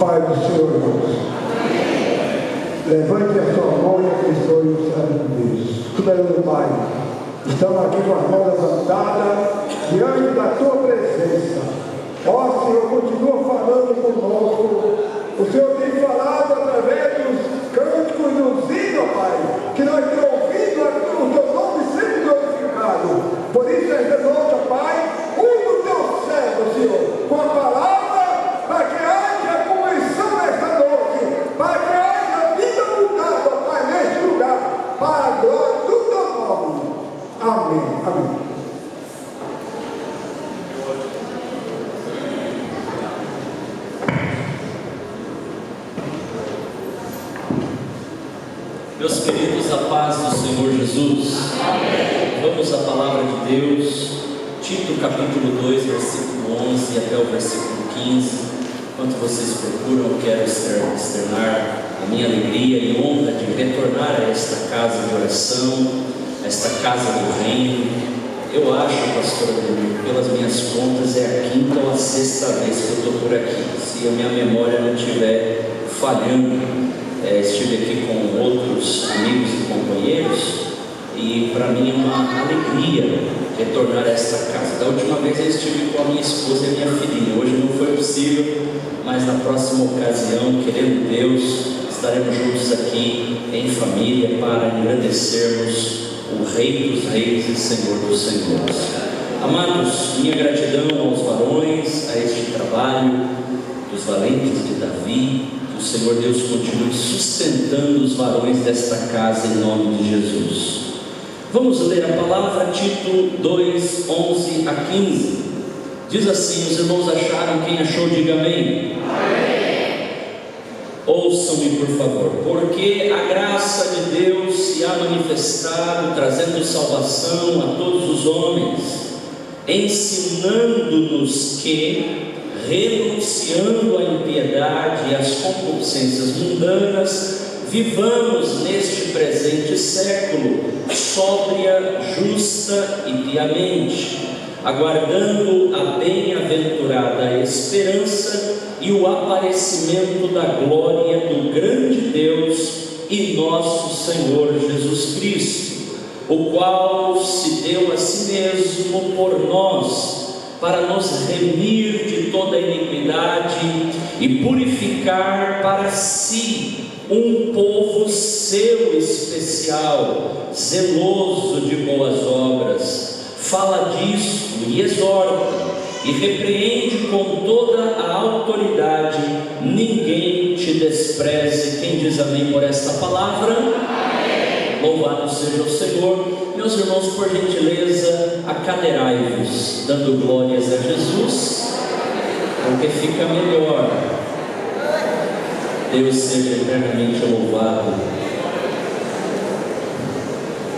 paz do Senhor, irmãos. Levante a sua mão e abençoe o servo de Deus. Tudo é meu Pai. Estamos aqui com as mãos levantadas diante da tua presença. Ó Senhor, continua falando conosco. O Senhor tem falado através dos cânticos e dos hinos, Pai, que nós temos ouvido o teu nome sempre glorificado. Por isso, esta noite, Pai, usa o teu servo, Senhor, com a palavra, para que haja conversão nesta noite, para que haja vida mudada, Pai, neste lugar, para a glória do teu nome. Amém. Amém. Meus queridos, a paz do Senhor Jesus. Amém. Vamos à palavra de Deus, Tito capítulo 2, versículo 11 até o versículo 15. Enquanto vocês procuram, eu quero externar a minha alegria e honra de retornar a esta casa de oração, a esta casa do reino. Eu acho, pastor, pelas minhas contas, é a quinta ou a sexta vez que eu estou por aqui, se a minha memória não estiver falhando. Estive aqui com outros amigos e companheiros, e para mim é uma alegria retornar a esta casa. Da última vez eu estive com a minha esposa e a minha filhinha. Hoje não foi possível, mas na próxima ocasião, querendo Deus, estaremos juntos aqui em família para engrandecermos o Rei dos Reis e Senhor dos Senhores. Amados, minha gratidão aos varões, a este trabalho dos valentes de Davi. O Senhor Deus continue sustentando os varões desta casa em nome de Jesus. Vamos ler a palavra, Tito 2, 11 a 15. Diz assim: os irmãos acharam? Quem achou, diga amém. Amém. Ouçam-me, por favor. Porque a graça de Deus se há manifestado, trazendo salvação a todos os homens, ensinando-nos que, renunciando à impiedade e às concupiscências mundanas, vivamos neste presente século sóbria, justa e piamente, aguardando a bem-aventurada esperança e o aparecimento da glória do grande Deus e nosso Senhor Jesus Cristo, o qual se deu a si mesmo por nós, para nos remir de toda iniquidade e purificar para si um povo seu especial, zeloso de boas obras. Fala disso e exorta e repreende com toda a autoridade. Ninguém te despreze. Quem diz amém por esta palavra? Amém. Louvado seja o Senhor. Meus irmãos, por gentileza, acadeirai-vos, dando glórias a Jesus, porque fica melhor. Deus seja eternamente louvado.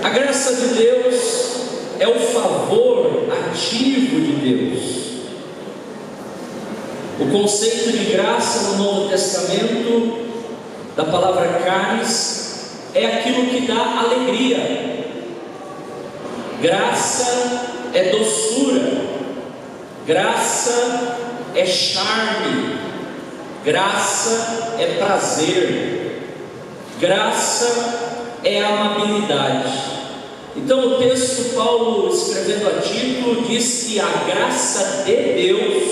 A graça de Deus é o favor ativo de Deus. O conceito de graça no Novo Testamento, da palavra caris, é aquilo que dá alegria. Graça é doçura, graça é charme, graça é prazer, graça é amabilidade. Então o texto, Paulo escrevendo a Tito, diz que a graça de Deus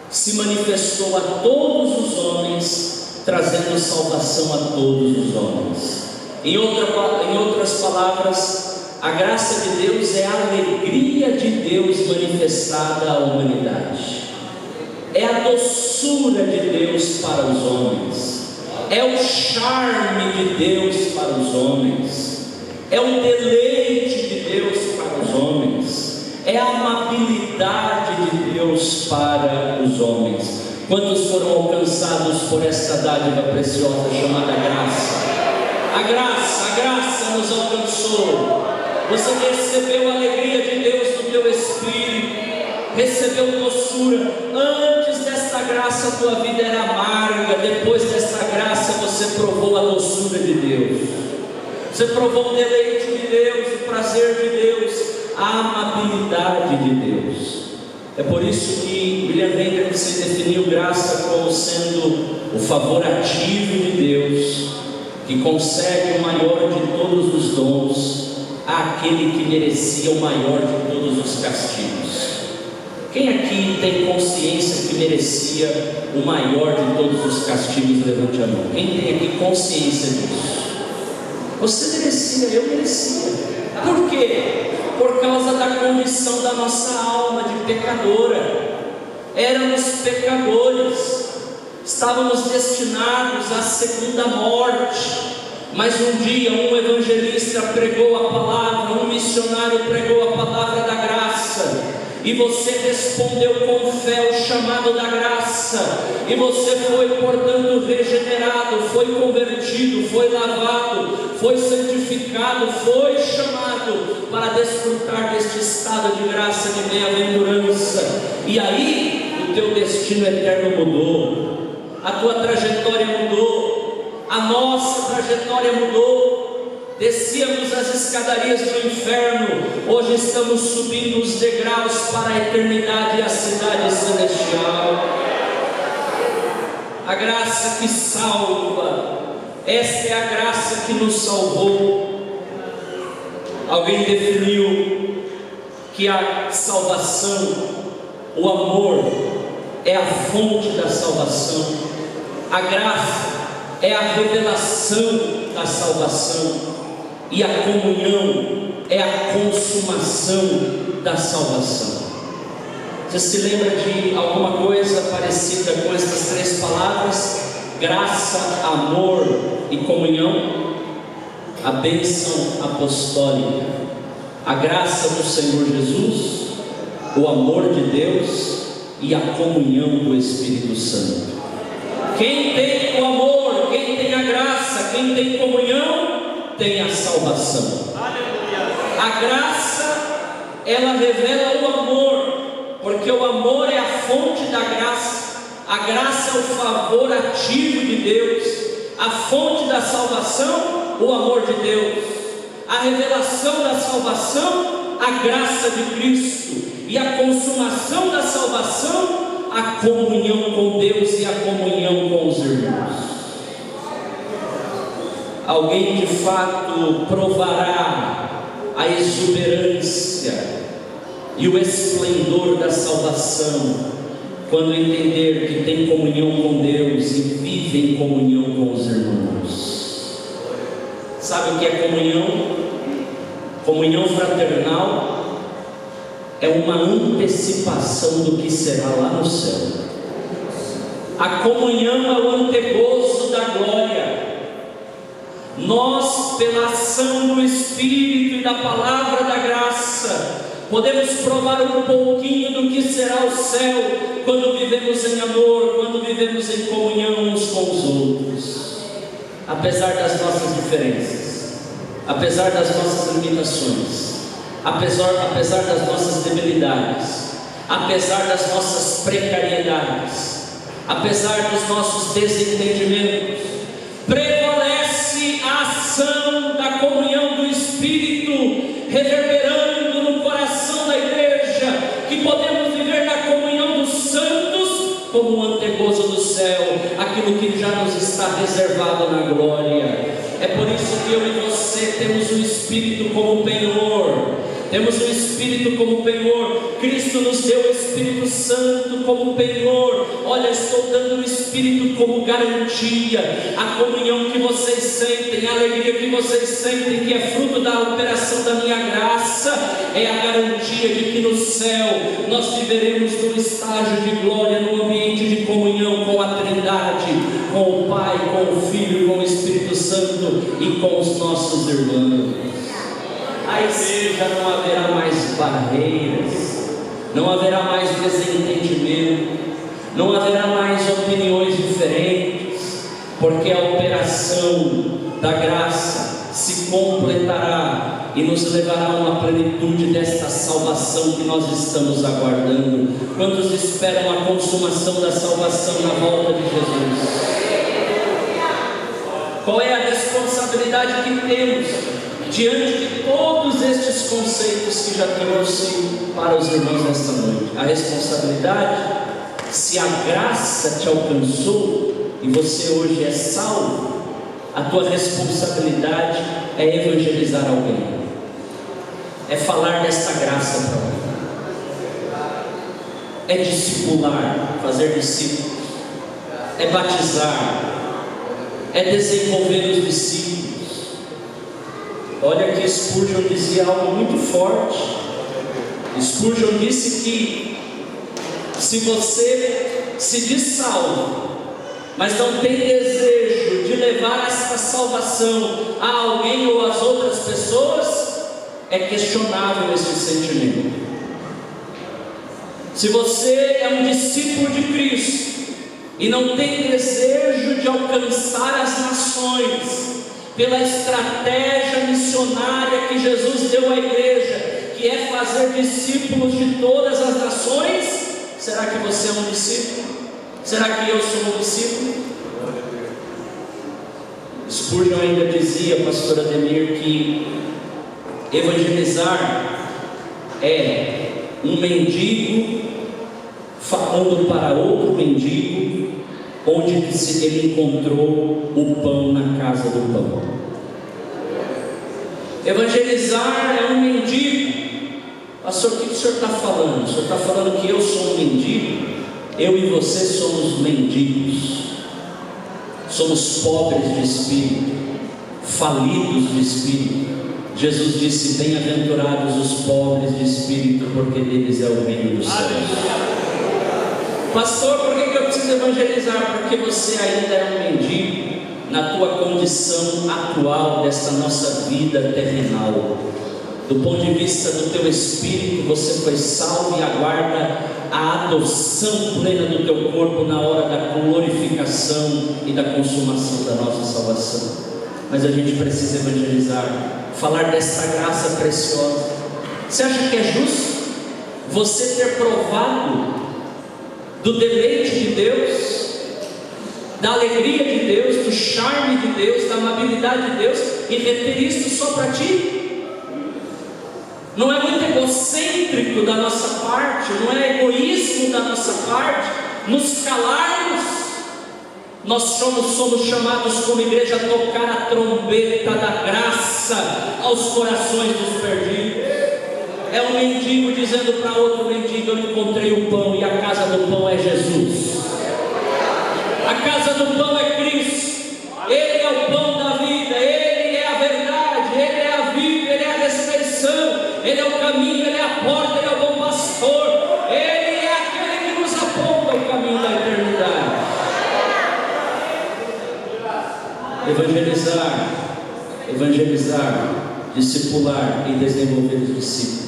se manifestou a todos os homens, trazendo salvação a todos os homens. Em outras palavras, a graça de Deus é a alegria de Deus manifestada à humanidade, é a doçura de Deus para os homens, é o charme de Deus para os homens, é o deleite de Deus para os homens, é a amabilidade de Deus para os homens. Quantos foram alcançados por esta dádiva preciosa chamada graça? A graça nos alcançou. Você recebeu a alegria de Deus no teu espírito, recebeu doçura. Antes desta graça a tua vida era amarga, depois desta graça você provou a doçura de Deus, você provou o deleite de Deus, o prazer de Deus, a amabilidade de Deus. É por isso que William Hendriksen definiu graça como sendo o favor ativo de Deus, que concede o maior de todos os dons àquele que merecia o maior de todos os castigos. Quem aqui tem consciência que merecia o maior de todos os castigos? Levante a mão. Quem tem aqui consciência disso? Você merecia, eu merecia. Por quê? Por causa da condição da nossa alma de pecadora. Éramos pecadores, estávamos destinados à segunda morte. Mas um dia um evangelista pregou a palavra, um missionário pregou a palavra da graça, e você respondeu com fé o chamado da graça, e você foi, portanto, regenerado, foi convertido, foi lavado, foi santificado, foi chamado para desfrutar deste estado de graça, de bem-aventurança. E aí o teu destino eterno mudou, a tua trajetória mudou, a nossa trajetória mudou. Descíamos as escadarias do inferno, hoje estamos subindo os degraus para a eternidade e a cidade celestial. A graça que salva, esta é a graça que nos salvou. Alguém definiu que a salvação, o amor, é a fonte da salvação, a graça é a revelação da salvação, e a comunhão é a consumação da salvação. Você se lembra de alguma coisa parecida com essas três palavras? Graça, amor e comunhão? A bênção apostólica, a graça do Senhor Jesus, o amor de Deus e a comunhão do Espírito Santo. Quem tem o amor, quem tem a graça, quem tem comunhão, tem a salvação. A graça, ela revela o amor, porque o amor é a fonte da graça. A graça é o favor ativo de Deus. A fonte da salvação, o amor de Deus. A revelação da salvação, a graça de Cristo. E a consumação da salvação, a comunhão com Deus e a comunhão com os irmãos. Alguém de fato provará a exuberância e o esplendor da salvação quando entender que tem comunhão com Deus e vive em comunhão com os irmãos. Sabe o que é comunhão? Comunhão fraternal é uma antecipação do que será lá no céu. A comunhão é o antegozo da glória. Nós, pela ação do Espírito e da palavra da graça, podemos provar um pouquinho do que será o céu quando vivemos em amor, quando vivemos em comunhão uns com os outros. Apesar das nossas diferenças, apesar das nossas limitações, apesar das nossas debilidades, apesar das nossas precariedades, apesar dos nossos desentendimentos, prevalece a ação da comunhão do Espírito reverberando no coração da igreja, que podemos viver na comunhão dos santos como um antegozo do céu, aquilo que já nos está reservado na glória. É por isso que eu e você temos o Espírito como penhor. Temos o Espírito como penhor. Cristo nos deu o Espírito Santo como penhor. Olha, estou dando o Espírito como garantia. A comunhão que vocês sentem, a alegria que vocês sentem, que é fruto da operação da minha graça, é a garantia de que no céu nós viveremos num estágio de glória, num ambiente de comunhão com a Trindade, com o Pai, com o Filho, com o Espírito Santo e com os nossos irmãos. A igreja não haverá mais barreiras, não haverá mais desentendimento, não haverá mais opiniões diferentes, porque a operação da graça se completará e nos levará a uma plenitude desta salvação que nós estamos aguardando. Quantos esperam a consumação da salvação na volta de Jesus? Qual é a responsabilidade que temos? diante de todos estes conceitos que já trouxe para os irmãos nesta noite. A responsabilidade, se a graça te alcançou e você hoje é salvo, a tua responsabilidade é evangelizar alguém, é falar desta graça para alguém, é discipular, fazer discípulos, é batizar, é desenvolver os discípulos. Olha que Spurgeon dizia algo muito forte. Spurgeon disse que se você se diz salvo, mas não tem desejo de levar essa salvação a alguém ou às outras pessoas, é questionável esse sentimento. Se você é um discípulo de Cristo e não tem desejo de alcançar as nações pela estratégia missionária que Jesus deu à igreja, que é fazer discípulos de todas as nações, será que você é um discípulo? Será que eu sou um discípulo? Spurgeon ainda dizia, pastor Ademir, que evangelizar é um mendigo falando para outro mendigo onde ele encontrou o pão na casa do pão. Evangelizar é um mendigo. Pastor, o que o senhor está falando? O senhor está falando que eu sou um mendigo? Eu e você somos mendigos, somos pobres de espírito, falidos de espírito. Jesus disse: bem-aventurados os pobres de espírito, porque deles é o reino dos céus. Pastor, por que eu preciso evangelizar? Porque você ainda é um mendigo na tua condição atual desta nossa vida terrenal. Do ponto de vista do teu espírito, você foi salvo e aguarda a adoção plena do teu corpo na hora da glorificação e da consumação da nossa salvação. Mas a gente precisa evangelizar, falar dessa graça preciosa. Você acha que é justo você ter provado do deleite de Deus, da alegria de Deus, do charme de Deus, da amabilidade de Deus, e reter isso só para ti? Não é muito egocêntrico da nossa parte, não é egoísmo da nossa parte nos calarmos? Nós somos chamados como igreja a tocar a trombeta da graça aos corações dos perdidos. É um mendigo dizendo para outro mendigo: eu encontrei o pão, e a casa do pão é Jesus. A casa do pão é Cristo. Ele é o pão da vida, Ele é a verdade, Ele é a vida, Ele é a ressurreição, Ele é o caminho, Ele é a porta, Ele é o bom pastor, Ele é aquele que nos aponta o caminho da eternidade. Evangelizar, discipular e desenvolver os discípulos.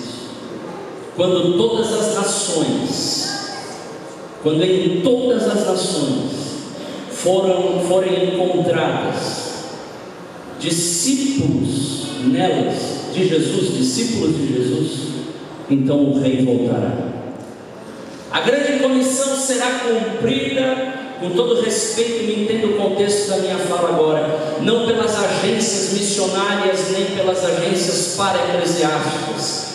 Quando todas as nações, quando em todas as nações forem encontradas discípulos nelas de Jesus, discípulos de Jesus, então o Rei voltará. A grande comissão será cumprida, com todo respeito, me entenda o contexto da minha fala agora, não pelas agências missionárias, nem pelas agências para-eclesiásticas.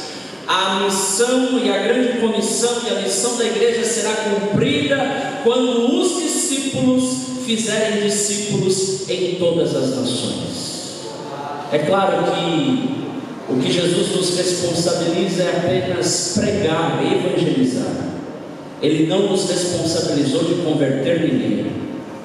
A missão e a grande comissão e a missão da igreja será cumprida quando os discípulos fizerem discípulos em todas as nações. É claro que o que Jesus nos responsabiliza é apenas pregar, evangelizar. Ele não nos responsabilizou de converter ninguém.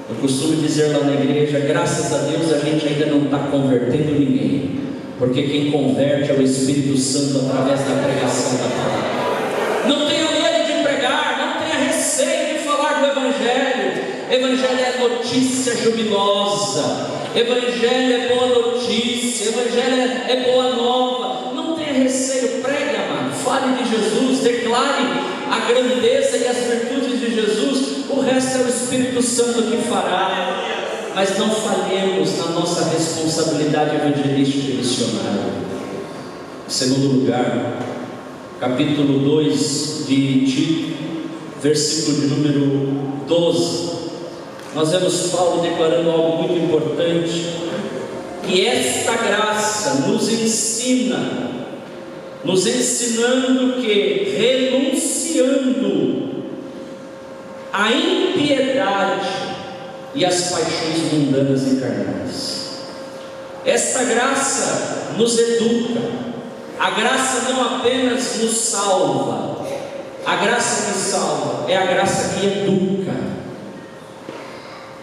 Eu costumo dizer lá na igreja: graças a Deus a gente ainda não está convertendo ninguém, porque quem converte é o Espírito Santo através da pregação da palavra. Não tenha medo de pregar, não tenha receio de falar do Evangelho. Evangelho é notícia jubilosa, Evangelho é boa notícia, Evangelho é boa nova. Não tenha receio, pregue, amado, fale de Jesus, declare a grandeza e as virtudes de Jesus. O resto é o Espírito Santo que fará. Mas não falhemos na nossa responsabilidade evangelística e missionária. Em segundo lugar, capítulo 2 de Tito, versículo de número 12, nós vemos Paulo declarando algo muito importante. que esta graça nos ensina, nos ensinando que, renunciando à impiedade e às paixões mundanas e carnais, esta graça nos educa. A graça não apenas nos salva, a graça que salva é a graça que educa.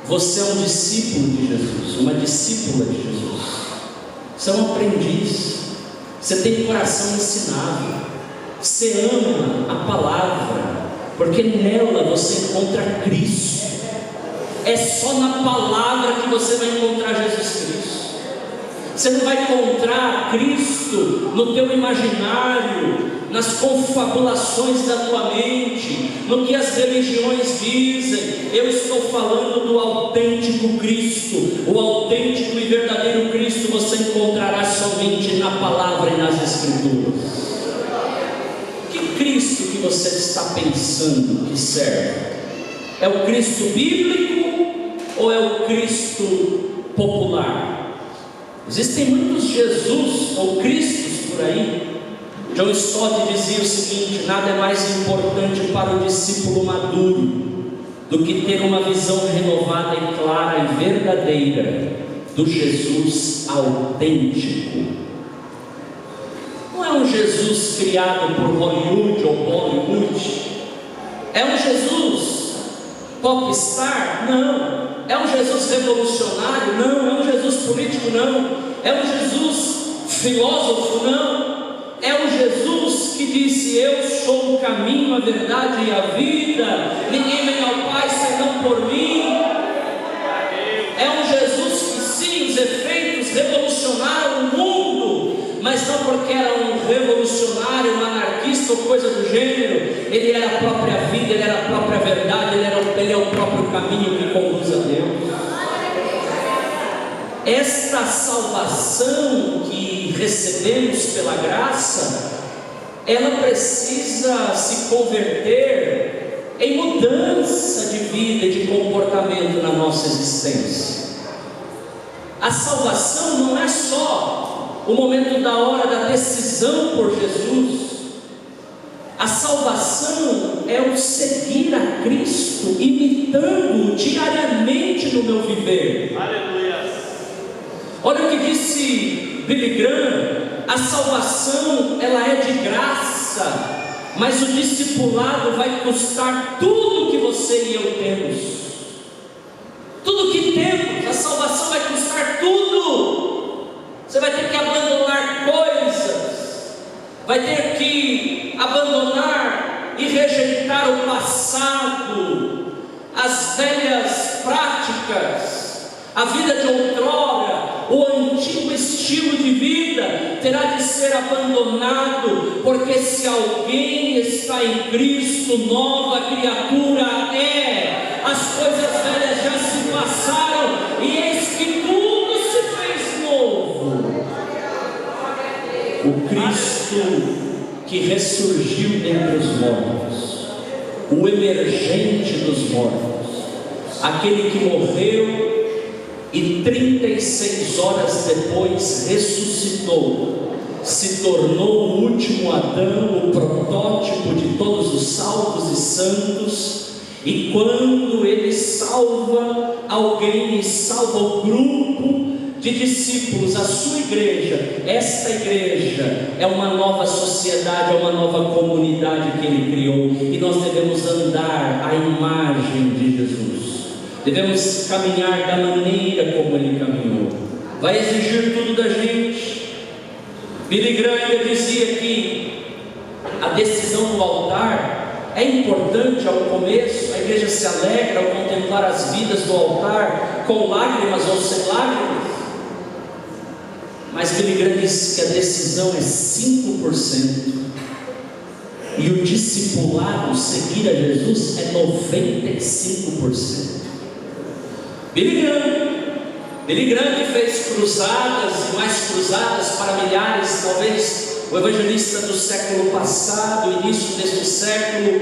Você é um discípulo de Jesus, uma discípula de Jesus. Você é um aprendiz. Você tem coração ensinável. Você ama a palavra, porque nela você encontra Cristo. É só na palavra que você vai encontrar Jesus Cristo. Você não vai encontrar Cristo no teu imaginário, nas confabulações da tua mente, no que as religiões dizem. Eu estou falando do autêntico Cristo. O autêntico e verdadeiro Cristo você encontrará somente na palavra e nas Escrituras. Que Cristo que você está pensando que serve? É o Cristo bíblico ou é o Cristo popular? Existem muitos Jesus ou Cristos por aí. John Stott dizia o seguinte: nada é mais importante para o discípulo maduro do que ter uma visão renovada e clara e verdadeira do Jesus autêntico. Não é um Jesus criado por Hollywood ou Bollywood. É um Jesus popstar? Não. É um Jesus revolucionário? Não. É um Jesus político? Não. É um Jesus filósofo? Não. É um Jesus que disse: eu sou o caminho, a verdade e a vida, ninguém vem ao Pai senão por mim. É um Jesus que sim, os efeitos revolucionaram o mundo, mas não porque era um revolucionário, um anarquista ou coisa do gênero. Ele era a própria vida, ele era a própria verdade, ele é o próprio caminho que conduz a Deus. Esta salvação que recebemos pela graça, ela precisa se converter em mudança de vida e de comportamento na nossa existência. A salvação não é só o momento da hora da decisão por Jesus. A salvação é o seguir a Cristo, imitando-o diariamente no meu viver. Aleluia. Olha o que disse Billy Graham: a salvação ela é de graça, mas o discipulado vai custar tudo que você e eu temos. Tudo que temos, a salvação vai custar tudo. Você vai ter que abandonar coisas, vai ter que abandonar e rejeitar o passado, as velhas práticas, a vida de outrora. O antigo estilo de vida terá de ser abandonado, porque se alguém está em Cristo, nova criatura é. As coisas velhas já se passaram e eis que tudo se fez novo. O Cristo que ressurgiu dentre os mortos, o emergente dos mortos, aquele que morreu e 36 horas depois ressuscitou, se tornou o último Adão, o protótipo de todos os salvos e santos. E quando ele salva alguém e salva o grupo de discípulos, a sua igreja, esta igreja é uma nova sociedade, é uma nova comunidade que ele criou, e nós devemos andar à imagem de Jesus. Devemos caminhar da maneira como ele caminhou. Vai exigir tudo da gente. Billy Graham dizia que a decisão do altar é importante ao começo. A igreja se alegra ao contemplar as vidas do altar, com lágrimas ou sem lágrimas. Mas Billy Graham disse que a decisão é 5%. E o discipulado, seguir a Jesus, é 95%. Billy Graham que fez cruzadas e mais cruzadas para milhares, talvez o evangelista do século passado, início deste século,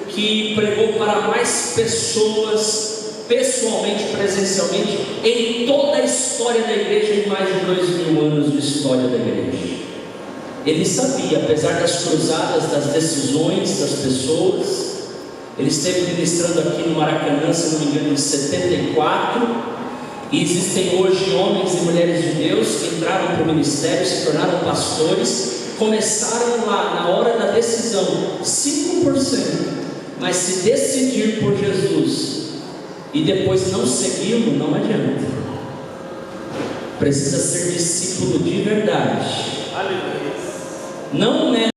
que pregou para mais pessoas pessoalmente, presencialmente, em toda a história da igreja, em mais de 2000 anos de história da igreja. Ele sabia, apesar das cruzadas, das decisões das pessoas, ele esteve ministrando aqui no Maracanã, se não me engano, em 74, e existem hoje homens e mulheres de Deus que entraram para o ministério, se tornaram pastores, começaram lá na hora da decisão, 5%, mas se decidir por Jesus e depois não segui-lo, não adianta. Precisa ser discípulo de verdade. Não é